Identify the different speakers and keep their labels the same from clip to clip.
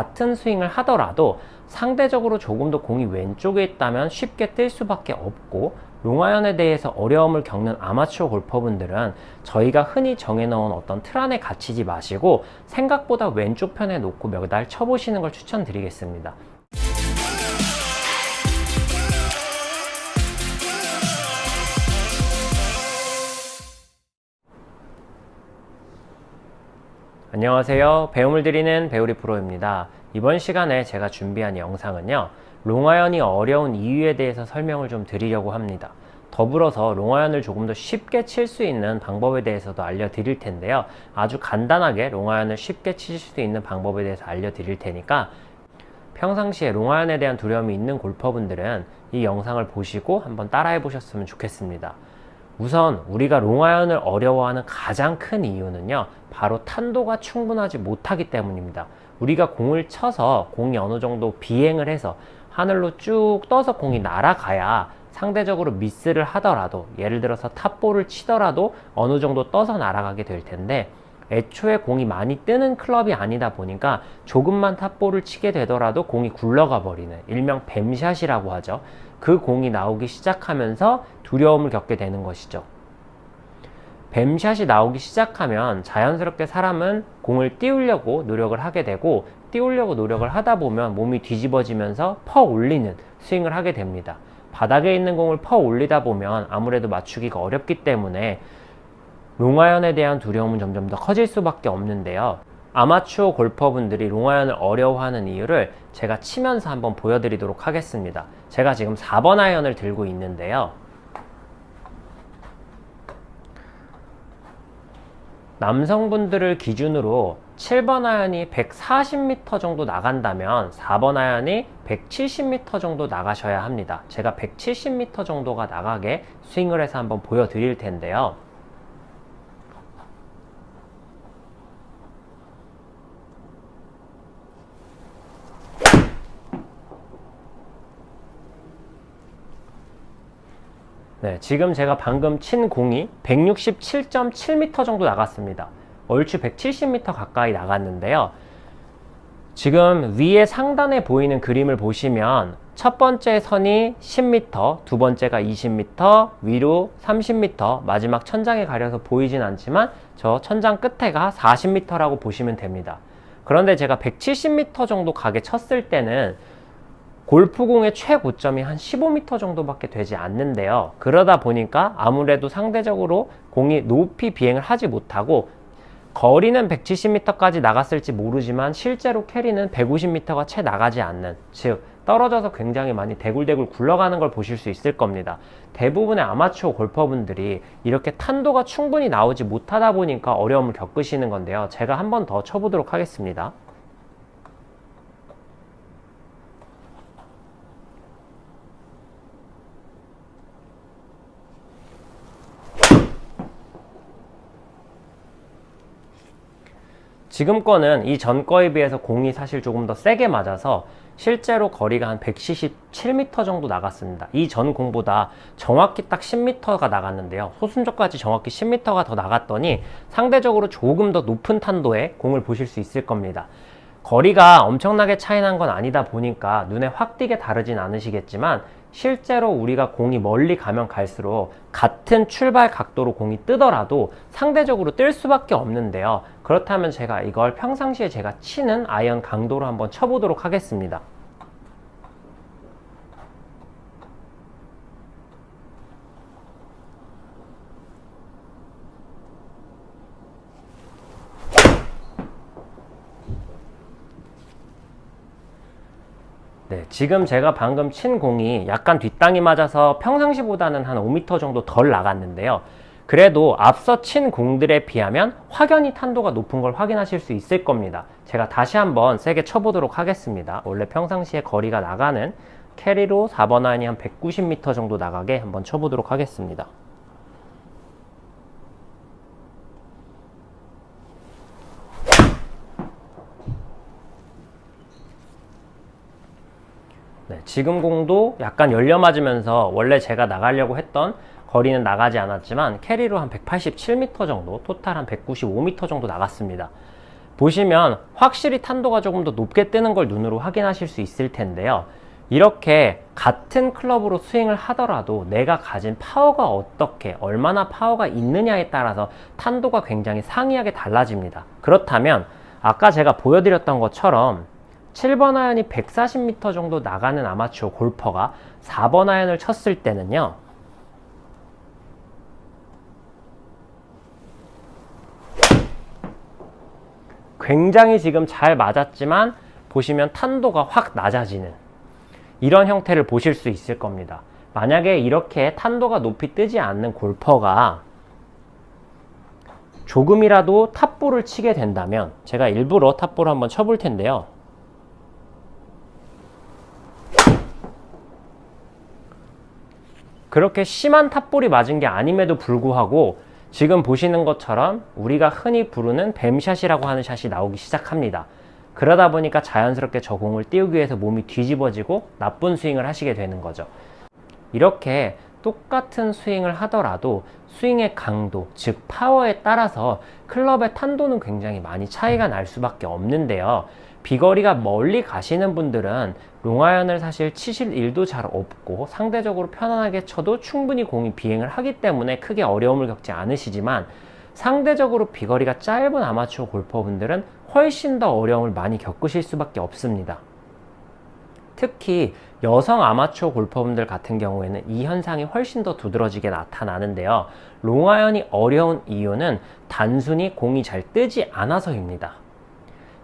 Speaker 1: 같은 스윙을 하더라도 상대적으로 조금 더 공이 왼쪽에 있다면 쉽게 뜰 수밖에 없고, 롱아이언에 대해서 어려움을 겪는 아마추어 골퍼분들은 저희가 흔히 정해놓은 어떤 틀 안에 갇히지 마시고 생각보다 왼쪽 편에 놓고 몇 달 쳐보시는 걸 추천드리겠습니다. 안녕하세요. 배움을 드리는 배우리 프로입니다. 이번 시간에 제가 준비한 영상은요, 롱아이언이 어려운 이유에 대해서 설명을 좀 드리려고 합니다. 더불어서 롱아이언을 조금 더 쉽게 칠 수 있는 방법에 대해서도 알려드릴 텐데요. 아주 간단하게 롱아이언을 쉽게 칠 수 있는 방법에 대해서 알려드릴 테니까 평상시에 롱아이언에 대한 두려움이 있는 골퍼분들은 이 영상을 보시고 한번 따라해 보셨으면 좋겠습니다. 우선 우리가 롱아이언을 어려워하는 가장 큰 이유는요, 바로 탄도가 충분하지 못하기 때문입니다. 우리가 공을 쳐서 공이 어느 정도 비행을 해서 하늘로 쭉 떠서 공이 날아가야 상대적으로 미스를 하더라도, 예를 들어서 탑볼을 치더라도 어느 정도 떠서 날아가게 될 텐데, 애초에 공이 많이 뜨는 클럽이 아니다 보니까 조금만 탑볼을 치게 되더라도 공이 굴러가 버리는, 일명 뱀샷이라고 하죠. 그 공이 나오기 시작하면서 두려움을 겪게 되는 것이죠. 뱀샷이 나오기 시작하면 자연스럽게 사람은 공을 띄우려고 노력을 하게 되고, 띄우려고 노력을 하다 보면 몸이 뒤집어지면서 퍼 올리는 스윙을 하게 됩니다. 바닥에 있는 공을 퍼 올리다 보면 아무래도 맞추기가 어렵기 때문에 롱아이언에 대한 두려움은 점점 더 커질 수밖에 없는데요. 아마추어 골퍼분들이 롱아이언을 어려워하는 이유를 제가 치면서 한번 보여드리도록 하겠습니다. 제가 지금 4번 아이언을 들고 있는데요. 남성분들을 기준으로 7번 아이언이 140m 정도 나간다면 4번 아이언이 170m 정도 나가셔야 합니다. 제가 170m 정도가 나가게 스윙을 해서 한번 보여드릴 텐데요. 네, 지금 제가 방금 친 공이 167.7m 정도 나갔습니다. 얼추 170m 가까이 나갔는데요. 지금 위에 상단에 보이는 그림을 보시면 첫 번째 선이 10m, 두 번째가 20m, 위로 30m, 마지막 천장에 가려서 보이진 않지만 저 천장 끝에가 40m라고 보시면 됩니다. 그런데 제가 170m 정도 가게 쳤을 때는 골프공의 최고점이 한 15m 정도밖에 되지 않는데요. 그러다 보니까 아무래도 상대적으로 공이 높이 비행을 하지 못하고, 거리는 170m까지 나갔을지 모르지만 실제로 캐리는 150m가 채 나가지 않는, 즉 떨어져서 굉장히 많이 대굴대굴 굴러가는 걸 보실 수 있을 겁니다. 대부분의 아마추어 골퍼분들이 이렇게 탄도가 충분히 나오지 못하다 보니까 어려움을 겪으시는 건데요. 제가 한 번 더 쳐보도록 하겠습니다. 지금 거는 이 전 거에 비해서 공이 사실 조금 더 세게 맞아서 실제로 거리가 한 177m 정도 나갔습니다. 이 전 공보다 정확히 딱 10m가 나갔는데요. 소순조까지 정확히 10m가 더 나갔더니 상대적으로 조금 더 높은 탄도의 공을 보실 수 있을 겁니다. 거리가 엄청나게 차이 난 건 아니다 보니까 눈에 확 띄게 다르진 않으시겠지만, 실제로 우리가 공이 멀리 가면 갈수록 같은 출발 각도로 공이 뜨더라도 상대적으로 뜰 수밖에 없는데요. 그렇다면 제가 이걸 평상시에 제가 치는 아이언 강도로 한번 쳐보도록 하겠습니다. 네, 지금 제가 방금 친 공이 약간 뒷땅이 맞아서 평상시보다는 한 5m 정도 덜 나갔는데요. 그래도 앞서 친 공들에 비하면 확연히 탄도가 높은 걸 확인하실 수 있을 겁니다. 제가 다시 한번 세게 쳐보도록 하겠습니다. 원래 평상시에 거리가 나가는 캐리로 4번 아이언이 한 190m 정도 나가게 한번 쳐보도록 하겠습니다. 네, 지금 공도 약간 열려 맞으면서 원래 제가 나가려고 했던 거리는 나가지 않았지만 캐리로 한 187m 정도, 토탈 한 195m 정도 나갔습니다. 보시면 확실히 탄도가 조금 더 높게 뜨는 걸 눈으로 확인하실 수 있을 텐데요. 이렇게 같은 클럽으로 스윙을 하더라도 내가 가진 파워가 어떻게, 얼마나 파워가 있느냐에 따라서 탄도가 굉장히 상이하게 달라집니다. 그렇다면 아까 제가 보여드렸던 것처럼 7번 아이언이 140m 정도 나가는 아마추어 골퍼가 4번 아이언을 쳤을 때는요, 굉장히 지금 잘 맞았지만 보시면 탄도가 확 낮아지는 이런 형태를 보실 수 있을 겁니다. 만약에 이렇게 탄도가 높이 뜨지 않는 골퍼가 조금이라도 탑볼을 치게 된다면, 제가 일부러 탑볼을 한번 쳐볼 텐데요. 그렇게 심한 탑볼이 맞은 게 아님에도 불구하고 지금 보시는 것처럼 우리가 흔히 부르는 뱀샷이라고 하는 샷이 나오기 시작합니다. 그러다 보니까 자연스럽게 저 공을 띄우기 위해서 몸이 뒤집어지고 나쁜 스윙을 하시게 되는 거죠. 이렇게 똑같은 스윙을 하더라도 스윙의 강도, 즉 파워에 따라서 클럽의 탄도는 굉장히 많이 차이가 날 수밖에 없는데요. 비거리가 멀리 가시는 분들은 롱아이언을 사실 치실 일도 잘 없고 상대적으로 편안하게 쳐도 충분히 공이 비행을 하기 때문에 크게 어려움을 겪지 않으시지만, 상대적으로 비거리가 짧은 아마추어 골퍼분들은 훨씬 더 어려움을 많이 겪으실 수밖에 없습니다. 특히 여성 아마추어 골퍼분들 같은 경우에는 이 현상이 훨씬 더 두드러지게 나타나는데요. 롱아이언이 어려운 이유는 단순히 공이 잘 뜨지 않아서입니다.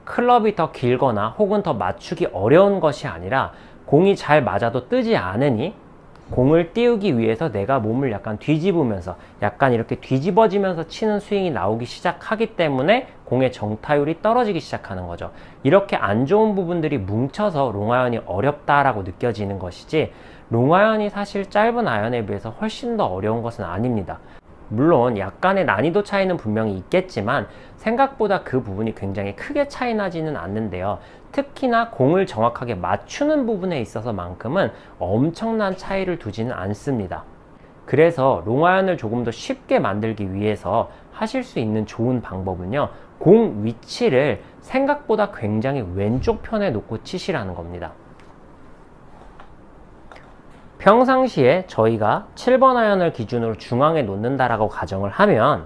Speaker 1: 클럽이 더 길거나 혹은 더 맞추기 어려운 것이 아니라 공이 잘 맞아도 뜨지 않으니 공을 띄우기 위해서 내가 몸을 약간 뒤집으면서, 약간 이렇게 뒤집어지면서 치는 스윙이 나오기 시작하기 때문에 공의 정타율이 떨어지기 시작하는 거죠. 이렇게 안 좋은 부분들이 뭉쳐서 롱아이언이 어렵다라고 느껴지는 것이지, 롱아이언이 사실 짧은 아이언에 비해서 훨씬 더 어려운 것은 아닙니다. 물론 약간의 난이도 차이는 분명히 있겠지만 생각보다 그 부분이 굉장히 크게 차이 나지는 않는데요. 특히나 공을 정확하게 맞추는 부분에 있어서만큼은 엄청난 차이를 두지는 않습니다. 그래서 롱아이언을 조금 더 쉽게 만들기 위해서 하실 수 있는 좋은 방법은요, 공 위치를 생각보다 굉장히 왼쪽 편에 놓고 치시라는 겁니다. 평상시에 저희가 7번 아이언을 기준으로 중앙에 놓는다라고 가정을 하면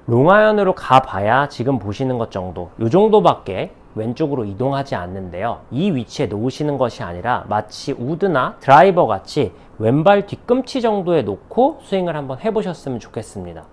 Speaker 1: 롱아이언으로 가봐야 지금 보시는 것 정도, 이 정도밖에 왼쪽으로 이동하지 않는데요. 이 위치에 놓으시는 것이 아니라 마치 우드나 드라이버 같이 왼발 뒤꿈치 정도에 놓고 스윙을 한번 해보셨으면 좋겠습니다.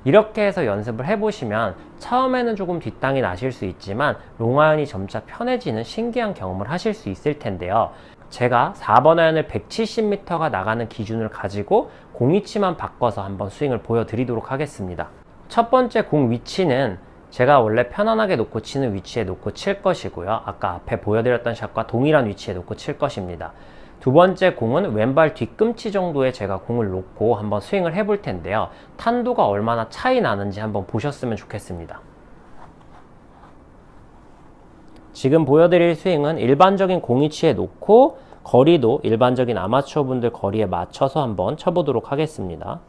Speaker 1: 이렇게 해서 연습을 해보시면 처음에는 조금 뒷땅이 나실 수 있지만 롱아이언이 점차 편해지는 신기한 경험을 하실 수 있을 텐데요. 제가 4번 아이언을 170m가 나가는 기준을 가지고 공 위치만 바꿔서 한번 스윙을 보여드리도록 하겠습니다. 첫 번째 공 위치는 제가 원래 편안하게 놓고 치는 위치에 놓고 칠 것이고요. 아까 앞에 보여드렸던 샷과 동일한 위치에 놓고 칠 것입니다. 두 번째 공은 왼발 뒤꿈치 정도에 제가 공을 놓고 한번 스윙을 해볼 텐데요. 탄도가 얼마나 차이 나는지 한번 보셨으면 좋겠습니다. 지금 보여드릴 스윙은 일반적인 공 위치에 놓고 거리도 일반적인 아마추어 분들 거리에 맞춰서 한번 쳐보도록 하겠습니다.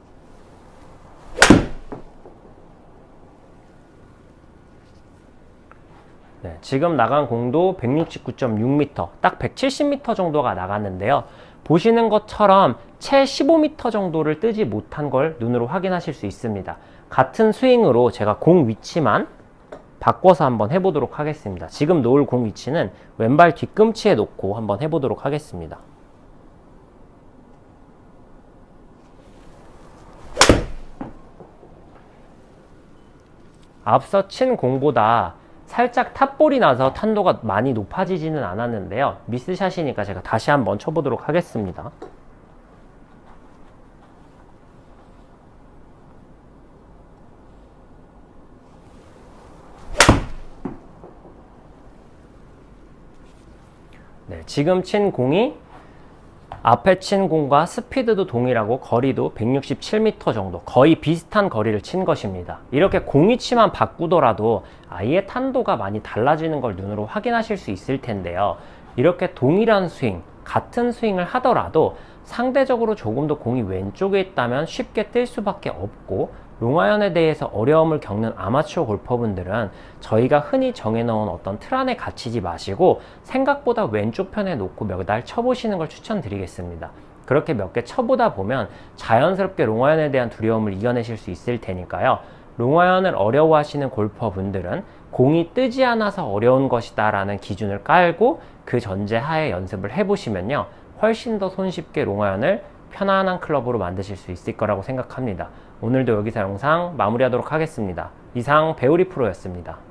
Speaker 1: 네, 지금 나간 공도 169.6m, 딱 170m 정도가 나갔는데요. 보시는 것처럼 채 15m 정도를 뜨지 못한 걸 눈으로 확인하실 수 있습니다. 같은 스윙으로 제가 공 위치만 바꿔서 한번 해보도록 하겠습니다. 지금 놓을 공 위치는 왼발 뒤꿈치에 놓고 한번 해보도록 하겠습니다. 앞서 친 공보다 살짝 탑볼이 나서 탄도가 많이 높아지지는 않았는데요. 미스샷이니까 제가 다시 한번 쳐보도록 하겠습니다. 네, 지금 친 공이 앞에 친 공과 스피드도 동일하고 거리도 167m 정도, 거의 비슷한 거리를 친 것입니다. 이렇게 공 위치만 바꾸더라도 아예 탄도가 많이 달라지는 걸 눈으로 확인하실 수 있을 텐데요. 이렇게 동일한 스윙, 같은 스윙을 하더라도 상대적으로 조금 더 공이 왼쪽에 있다면 쉽게 뜰 수밖에 없고, 롱아이언에 대해서 어려움을 겪는 아마추어 골퍼분들은 저희가 흔히 정해놓은 어떤 틀 안에 갇히지 마시고 생각보다 왼쪽 편에 놓고 몇 달 쳐보시는 걸 추천드리겠습니다. 그렇게 몇 개 쳐보다 보면 자연스럽게 롱아이언에 대한 두려움을 이겨내실 수 있을 테니까요. 롱아이언을 어려워하시는 골퍼분들은 공이 뜨지 않아서 어려운 것이다 라는 기준을 깔고 그 전제하에 연습을 해보시면요, 훨씬 더 손쉽게 롱아이언을 편안한 클럽으로 만드실 수 있을 거라고 생각합니다. 오늘도 여기서 영상 마무리하도록 하겠습니다. 이상 배우리 프로였습니다.